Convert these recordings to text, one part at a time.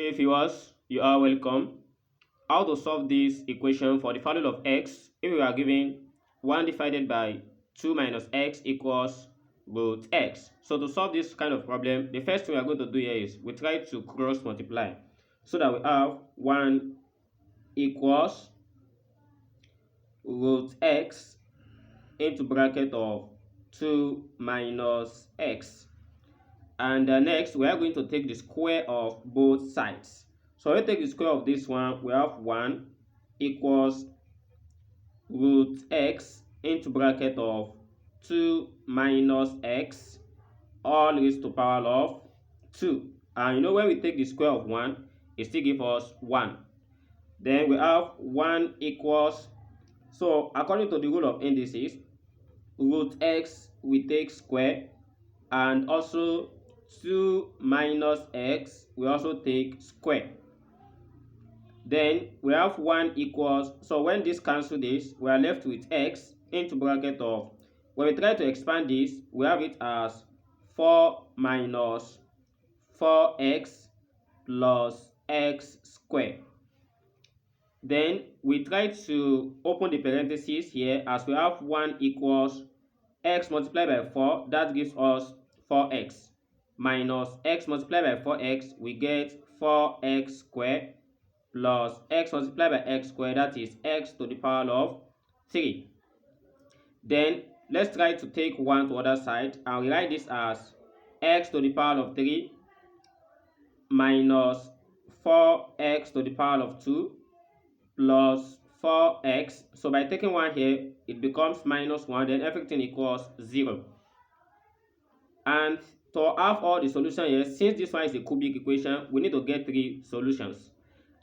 Hey viewers, you are welcome. How to solve this equation for the value of x if we are given 1 divided by 2 minus x equals root x. So to solve this kind of problem, the first thing we are going to do here is we try to cross multiply so that we have 1 equals root x into bracket of 2 minus x. And next, we are going to take the square of both sides. So we take the square of this one, we have 1 equals root x into bracket of 2 minus x all raised to power of 2. And you know when we take the square of 1, it still gives us 1. Then we have 1 equals, so according to the rule of indices, root x we take square, and also 2 minus x we also take square. Then we have 1 equals, so when this cancel this, we are left with x into bracket of, when we try to expand this, we have it as 4 minus 4x plus x squared. Then we try to open the parentheses here, as we have 1 equals x multiplied by 4, that gives us 4x, minus x multiplied by 4x, we get 4x squared, plus x multiplied by x squared, that is x to the power of 3. Then let's try to take 1 to the other side and we write this as x to the power of 3 minus 4x to the power of 2 plus 4x. So by taking 1 here, it becomes minus 1, then everything equals 0. And to have all the solution here, since this one is a cubic equation, we need to get 3 solutions.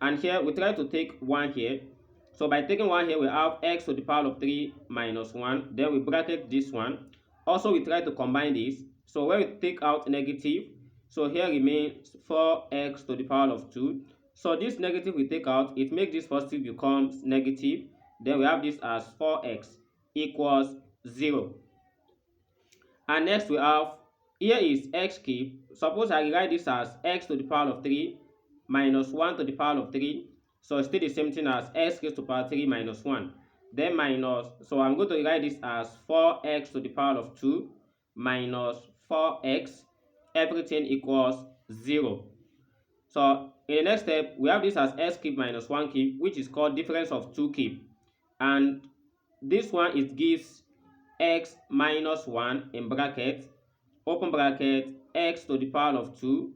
And here we try to take 1 here. So by taking 1 here, we have x to the power of 3 minus 1. Then we bracket this one. Also, we try to combine this. So when we take out negative, so here remains 4x to the power of 2. So this negative we take out, it makes this positive becomes negative. Then we have this as 4x equals 0. And next we have, here is x cubed. Suppose I write this as x to the power of 3 minus 1 to the power of 3. So it's still the same thing as x raised to the power 3 minus 1. Then minus, so I'm going to write this as 4x to the power of 2 minus 4x. Everything equals 0. So in the next step, we have this as x cubed minus 1 cubed, which is called difference of 2 cubed. And this one, it gives x minus 1 in bracket, open bracket, x to the power of 2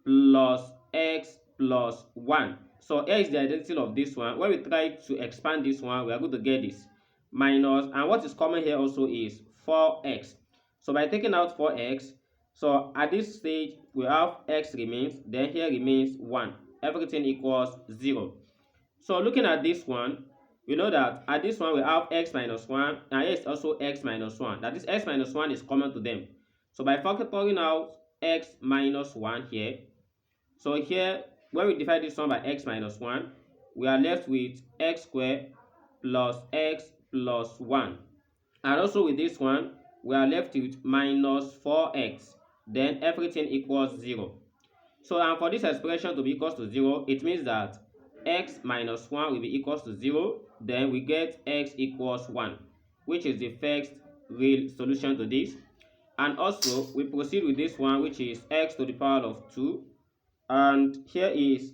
plus x plus 1. So here is the identity of this one. When we try to expand this one, we are going to get this minus, and what is common here also is 4x. So by taking out 4x, so at this stage we have x remains, then here remains 1. Everything equals 0. So looking at this one, we know that at this one we have x minus 1, and here is also x minus 1. That is x minus 1 is common to them. So by factoring out x minus 1 here, so here when we divide this one by x minus 1, we are left with x squared plus x plus 1. And also with this one, we are left with minus 4x. Then everything equals 0. So and for this expression to be equals to 0, it means that x minus 1 will be equals to 0. Then we get x equals 1, which is the first real solution to this. And also we proceed with this one, which is x to the power of 2. And here is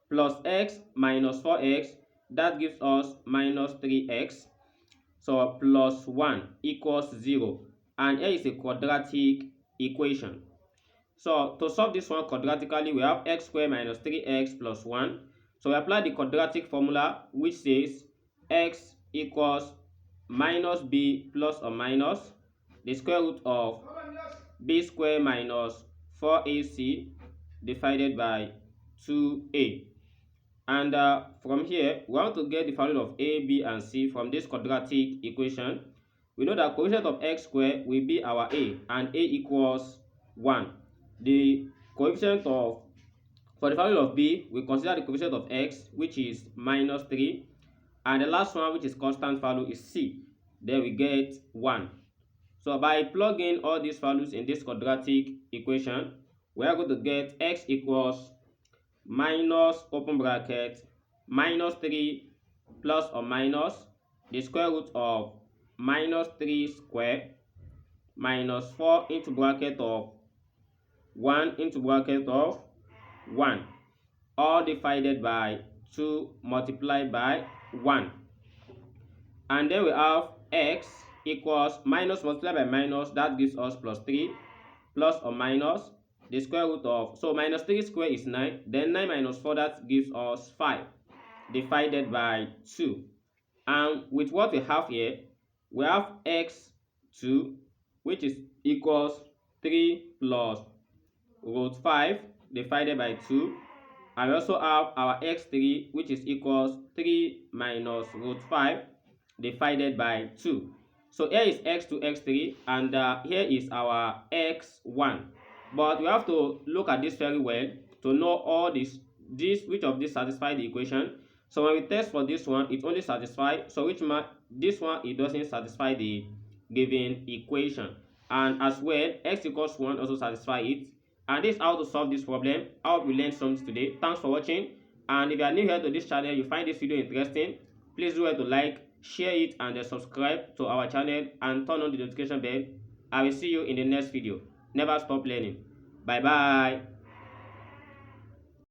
plus x minus 4x, that gives us minus 3x. So plus 1 equals 0. And here is a quadratic equation. So to solve this one quadratically, we have x squared minus 3x plus 1. So we apply the quadratic formula, which says x equals minus b plus or minus the square root of b squared minus 4ac divided by 2a. And from here, we want to get the value of a, b, and c from this quadratic equation. We know that coefficient of x squared will be our a, and a equals 1. The coefficient of, for the value of b, we consider the coefficient of x, which is minus 3. And the last one, which is constant value, is c. Then we get 1. So by plugging all these values in this quadratic equation, we are going to get x equals minus open bracket minus 3 plus or minus the square root of minus 3 square minus 4 into bracket of 1 into bracket of 1, all divided by 2 multiplied by 1. And then we have x equals minus multiplied by minus, that gives us plus 3 plus or minus the square root of, so minus 3 square is 9, then 9 minus 4, that gives us 5 divided by 2. And with what we have here, we have x2, which is equals 3 plus root 5 divided by 2, and we also have our x3, which is equals 3 minus root 5 divided by 2. So here is x2, x3, and here is our x1. But we have to look at this very well to know all this which of these satisfy the equation. So when we test for this one, it only satisfies, so this one, it doesn't satisfy the given equation. And as well, x equals 1 also satisfy it. And this is how to solve this problem. I hope you learned something today. Thanks for watching. And if you are new here to this channel, you find this video interesting, please do to like, share it, and subscribe to our channel and turn on the notification bell. I will see you in the next video. Never stop learning. Bye bye.